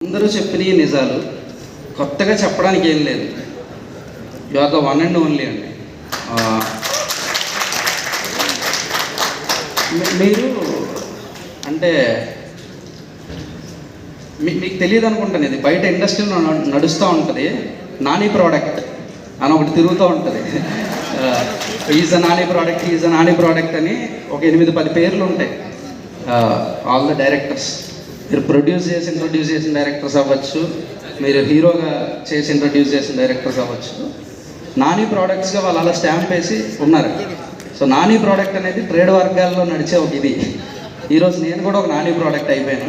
అందరూ చెప్పినవి నిజాలు, కొత్తగా చెప్పడానికి ఏం లేదు. You are the one and only అండి. మీరు అంటే మీకు తెలియదు అనుకుంటాను, ఇది బయట ఇండస్ట్రీలో నడుస్తూ ఉంటుంది. నాని ప్రోడక్ట్ అని ఒకటి తిరుగుతూ ఉంటుంది. Is a Nani product, is a Nani product అని ఒక 8-10 పేర్లు ఉంటాయి. ఆల్ ద డైరెక్టర్స్, మీరు ప్రొడ్యూస్ చేసి ఇంట్రొడ్యూస్ చేసిన డైరెక్టర్స్ అవ్వచ్చు, మీరు హీరోగా చేసి ఇంట్రొడ్యూస్ చేసిన డైరెక్టర్స్ అవ్వచ్చు. నాని ప్రోడక్ట్స్గా వాళ్ళు అలా స్టాంప్ వేసి ఉన్నారు. సో నాని ప్రోడక్ట్ అనేది ట్రేడ్ వర్గాల్లో నడిచే ఒక ఇది. ఈరోజు నేను కూడా ఒక నాని ప్రోడక్ట్ అయిపోయాను.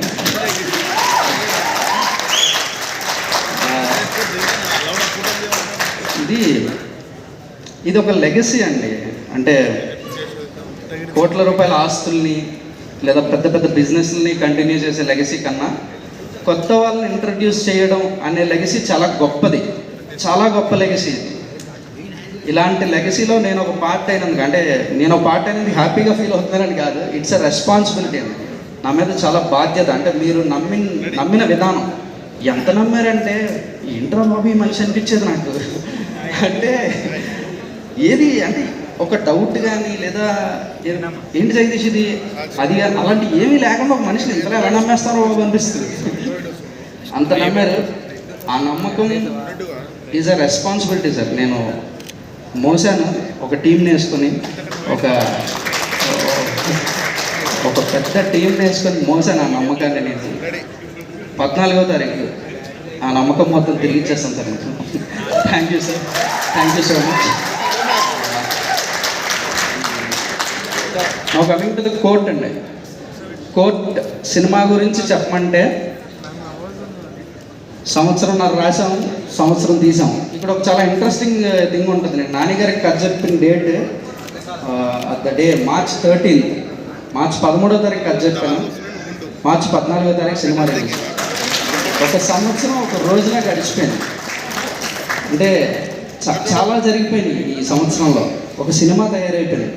ఇది ఒక లెగసీ అండి. అంటే కోట్ల రూపాయల ఆస్తుల్ని లేదా పెద్ద పెద్ద బిజినెస్ని కంటిన్యూ చేసే లెగసీ కన్నా కొత్త వాళ్ళని ఇంట్రడ్యూస్ చేయడం అనే లెగసీ చాలా గొప్పది, చాలా గొప్ప లెగసీ. ఇలాంటి లెగసీలో నేను ఒక పార్ట్ అయినందుకు, అంటే నేను ఒక పార్ట్ అయినందుకు హ్యాపీగా ఫీల్ అవుతున్నానని కాదు, ఇట్స్ ఎ రెస్పాన్సిబిలిటీ అండి. నా మీద చాలా బాధ్యత. అంటే మీరు నమ్మిన విధానం ఎంత నమ్మారంటే ఏంట్రా బాబు ఈ మనిషి అనిపించేది నాకు. అంటే ఏది అంటే ఒక డౌట్ కానీ లేదా ఏంటి జగదీష్ ఇది అది అలాంటి ఏమీ లేకుండా ఒక మనిషిని ఇంతలో ఎలా నమ్మేస్తారో అనిపిస్తుంది. అంత నమ్మారు. ఆ నమ్మకం ఈజ్ అ రెస్పాన్సిబిలిటీ సార్. నేను మోసాను, ఒక టీంని వేసుకొని ఒక పెద్ద టీంని వేసుకొని మోసాను ఆ నమ్మకాన్ని. నేను 14వ తారీఖు ఆ నమ్మకం మొత్తం తిరిగి ఇచ్చేస్తాను సార్ మీకు. Thank you sir, thank you so much. Now coming to the court అండి. కోర్ట్ సినిమా గురించి చెప్పమంటే సంవత్సరంన్నర రాసాం, సంవత్సరం తీసాం. ఇక్కడ ఒక చాలా ఇంట్రెస్టింగ్ థింగ్ ఉంటుంది. నేను నాన్నగారికి కథ చెప్పిన date the day March 13, March 13వ తారీఖు కథ చెప్పాను. March 14వ తారీఖు సినిమా రిలీజ్. ఒక సంవత్సరం ఒక రోజులా గడిచిపోయింది. అంటే చాలా జరిగిపోయినాయి ఈ సంవత్సరంలో. ఒక సినిమా తయారైపోయింది,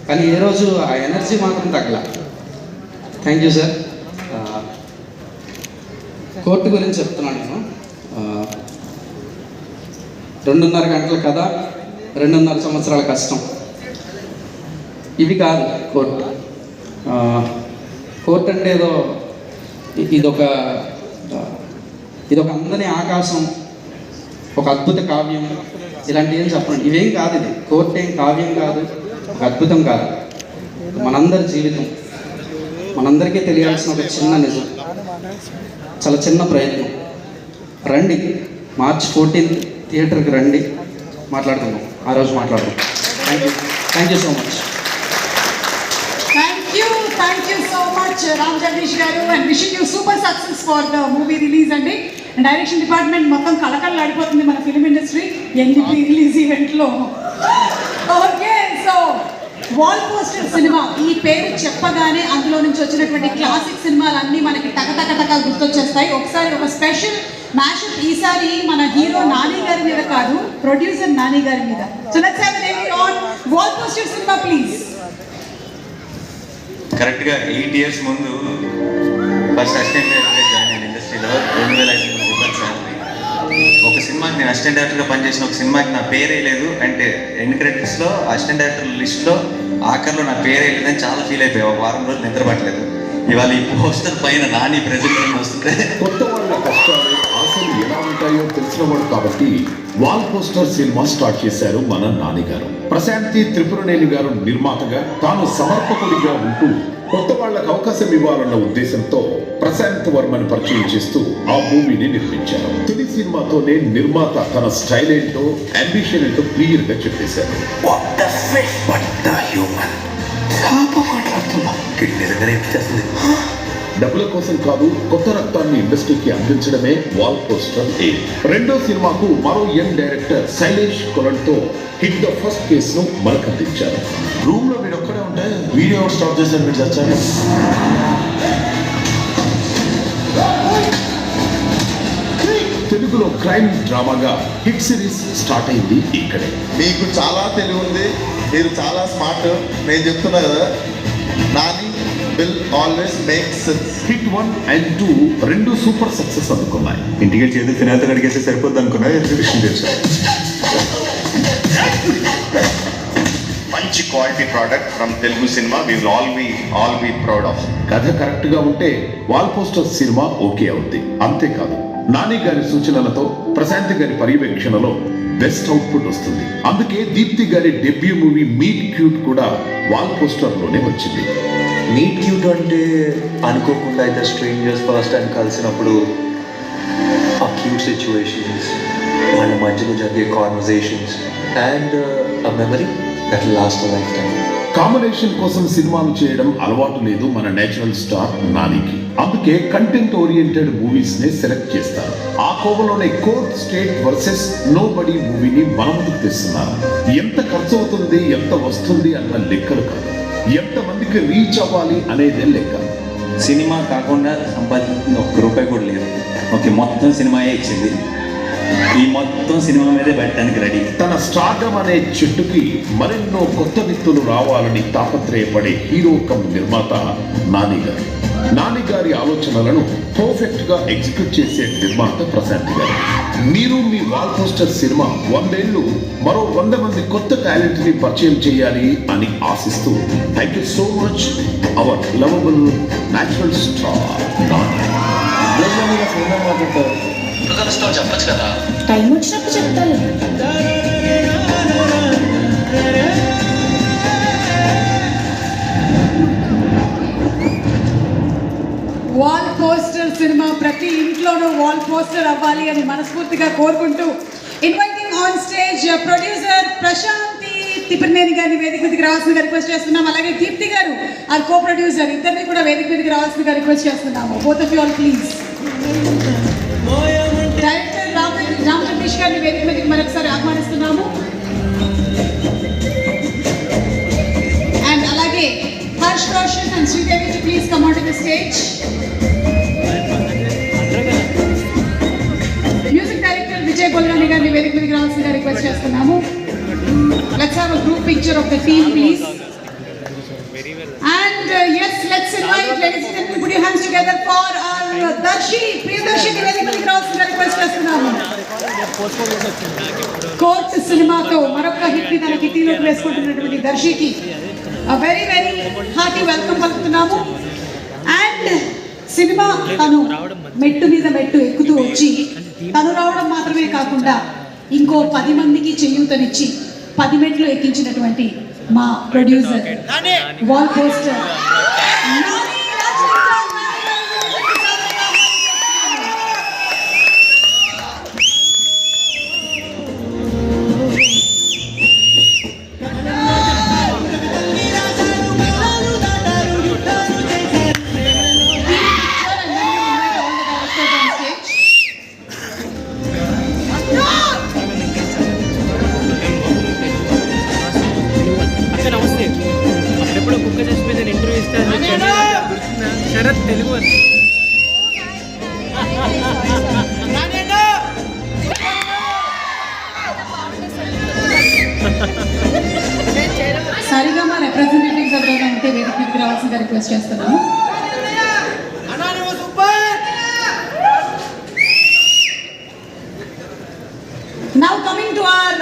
కానీ ఏ రోజు ఆ ఎనర్జీ మాత్రం తగ్గల. Thank you sir. కోర్టు గురించి చెప్తున్నాను నేను. 2.5 గంటల కథ, 2.5 సంవత్సరాల కష్టం. ఇవి కాదు కోర్టు. కోర్టు అంటే ఇదొక అందని ఆకాశం, ఒక అద్భుత కావ్యం, ఇలాంటి ఏం చెప్పండి. ఇవేం కాదు. ఇది కోర్టు ఏం కావ్యం కాదు, ఒక అద్భుతం కాదు. మనందరి జీవితం, మనందరికీ తెలియాల్సిన ఒక చిన్న నిజం, చాలా చిన్న ప్రయత్నం. రండి, March 14 థియేటర్కి రండి, మాట్లాడుకుందాం. ఆ రోజు మాట్లాడుకుందాం. Thank you so much. Thank you so much, Ram Jagdish garu, and wishing you super success for the movie release andi. And direction department మొత్తం కలకలలాడిపోతుంది మన ఫిల్మ్ ఇండస్ట్రీ ఎన్డీపీ రిలీజ్ ఈవెంట్ లో. Okay, so wall poster cinema ఈ పేరు చెప్పగానే అందులో నుంచి వచ్చినటువంటి క్లాసిక్ సినిమాలన్నీ మనకి టక గుర్తొచ్చేస్తాయి. ఒకసారి ఒక స్పెషల్ మ్యాషప్ ఈసారి మన హీరో నాని గారి మీద కాదు, ప్రొడ్యూసర్ నాని గారి మీద. So let's have a review on wall poster cinema please. కరెక్ట్గా 8 years ముందు ఫస్ట్ అసిస్టెంట్ డైరెక్టర్గా జాయిన్ అయిన ఇండస్ట్రీలో 2500 రూపాయలు శాలరీ. ఒక సినిమాకి నేను అసిస్టెంట్ డైరెక్టర్గా పనిచేసిన ఒక సినిమాకి నా పేరే లేదు అంటే ఎండ్ క్రెడిట్స్లో అసిస్టెంట్ డైరెక్టర్ లిస్ట్లో ఆఖరిలో నా పేరే లేదని చాలా ఫీల్ అయిపోయాయి. ఒక వారం రోజులు నిద్రపట్టలేదు. ఇవాళ ఈ పోస్టర్ పైన నాని ప్రెజెంట్ వస్తుంటే కొత్త వాళ్ళ కష్టాలు ఆశలు ఎలా ఉంటాయో తెలిసినవాడు కాబట్టి వాల్ పోస్టర్ సినిమా స్టార్ట్ చేశారు మన నాని గారు. ప్రశాంతి త్రిపురనేని గారు నిర్మాతగా, తాను సమర్పకుడిగా ఉంటూ కొత్త వాళ్లకు అవకాశం ఇవ్వాలన్న ఉద్దేశంతో ప్రశాంత్ వర్మని పరిచయం చేస్తూ ఆ మూవీని నిర్మించారు. తొలి సినిమాతోనే నిర్మాత తన స్టైల్ ఏంటో, అంబిషన్ ఏంటో క్లియర్ గా చెప్పేశారు. డబ్బుల కోసం కాదు, కొత్త రక్తాన్ని ఇండస్ట్రీకి అందించడమే వాల్ పోస్టర్ ఎయిమ్. రెండో సినిమాకు మరో యంగ్ డైరెక్టర్ శైలేష్ కొలన్తో హిట్ ద ఫస్ట్ కేస్ ను మనకందించారు. రూమ్ లో మీరు ఒక్కడే ఉంటే వీడియో స్టాప్ చేశారు, మీరు చచ్చారు. తెలుగులో క్రైమ్ డ్రామాగా హిట్ సిరీస్ స్టార్ట్ అయింది ఇక్కడే. మీకు చాలా తెలివి ఉంది, మీరు చాలా స్మార్ట్. నేను చెప్తున్నా కదా, Nani will always make sense. Hit 1 and 2 రెండు సూపర్ సక్సెస్ అందుకున్నాయి. ఇంటికి చేతి ఫినాయిల్తో కడిగేస్తే సరిపోద్ది అనుకున్నా ఎగ్జిబిషన్ చేశాను. మంచి quality product from Telugu cinema we will all be proud of. కథ కరెక్ట్ గా ఉంటే వాల్ పోస్టర్ సినిమా ఓకే అవుద్ది. అంతేకాదు నాని గారి సూచనలతో ప్రశాంత్ గారి పర్యవేక్షణలో బెస్ట్ అవుట్పుట్ వస్తుంది. అందుకే దీప్తి గారి డెబ్యూ మూవీ మీట్ క్యూట్ కూడా వాల్ పోస్టర్ లోనే వచ్చింది. మీట్ క్యూట్ అంటే అనుకోకుండా అయితే స్ట్రేంజర్స్ ఫస్ట్ టైం కలిసినప్పుడు ఆ క్యూట్ సిచ్యువేషన్స్, వాళ్ళ మధ్యలో జరిగే conversations and a memory that last a life time. Combination కోసం సినిమాలు చేయడం అలవాటు లేదు మన నేచురల్ స్టార్ నానికి. అందుకే కంటెంట్ ఓరియంటెడ్ మూవీస్ నే సెలెక్ట్ చేస్తారు. ఆ కోవలోనే court state versus nobody మూవీని మన ముందుకు తెస్తున్నారు. ఎంత ఖర్చు అవుతుంది, ఎంత వస్తుంది అన్న లెక్కలు కాదు, ఎంత మందికి రీచ్ అవ్వాలి అనేదే లెక్క. సినిమా కాకుండా సంపాదించిన ₹1 కూడా లేదు. ఓకే, మొత్తం సినిమాయే ఇచ్చింది. ఈ మొత్తం సినిమా మీదే పెట్టడానికి రెడీ. తన స్టార్డమ్ అనే చెట్టుకి మరెన్నో కొత్త విత్తులు రావాలని తాపత్రయపడే హీరో కమ్ నిర్మాత నాని గారు. నాని గారి ఆలోచనలను పర్ఫెక్ట్ గా ఎగ్జిక్యూట్ చేసే నిర్మాత ప్రశాంత్ గారు. మీరు మీ వాల్ పోస్టర్ సినిమా 100 ఏళ్ళు మరో 100 మంది కొత్త టాలెంట్ ని పరిచయం చేయాలి అని ఆశిస్తూ thank you so much our lovable natural star Nani. Time వచ్చినప్పుడు చెప్తాను. వాల్ పోస్టర్ సినిమా ప్రతి ఇంట్లోనూ వాల్ పోస్టర్ అవ్వాలి అని మనస్ఫూర్తిగా కోరుకుంటూ inviting on stage producer Prashanti Tipparaneni గారిని వేదిక మీదకి రావాల్సిందిగా రిక్వెస్ట్ చేస్తున్నాం. అలాగే దీప్తి గారు ఆర్ కో ప్రొడ్యూసర్ ఇద్దరిని కూడా వేదిక మీదకి రావాల్సిందిగా రిక్వెస్ట్ చేస్తున్నాము. Both of you all please. Director Ram Jagadish గారిని వేదిక మీదకి మరొకసారి ఆహ్వానిస్తున్నాము. అండ్ అలాగే Harsh Roshan and Sridevi to please come on to the stage. Music director Vijay Bulganin గారిని వేదిక మీదకి రావాల్సిందిగా రిక్వెస్ట్ చేస్తున్నాము. Let's have a group picture of the team, please. And yes, let's invite, ladies and gentlemen, put your hands together for our Darshi, Priyadarshi ni vedika meediki ravalsinదిగా request చేస్తున్నాము. Court సినిమాతో మరొక hit ని తన కిట్టీలోకి వేసుకుంటున్నటువంటి దర్శికి వెరీ వెరీ హార్టీ వెల్కమ్ పలుకుతున్నాము. అండ్ సినిమా తను మెట్టు మీద మెట్టు ఎక్కుతూ వచ్చి తను రావడం మాత్రమే కాకుండా ఇంకో 10 మందికి చేయూతనిచ్చి 10 మెట్లు ఎక్కించినటువంటి మా ప్రొడ్యూసర్ వాల్ పోస్టర్ అప్పుడెప్పుడు కుక్క చచ్చిపోయి నేను ఇంటర్వ్యూ ఇస్తాను శరత్ తెలుగు అని. సరిగమ రిప్రజెంటేటివ్స్ ఎవరైనా ఉంటే వేదిక మీదకి రావాల్సిందిగా రిక్వెస్ట్ చేస్తున్నాము. Now coming to our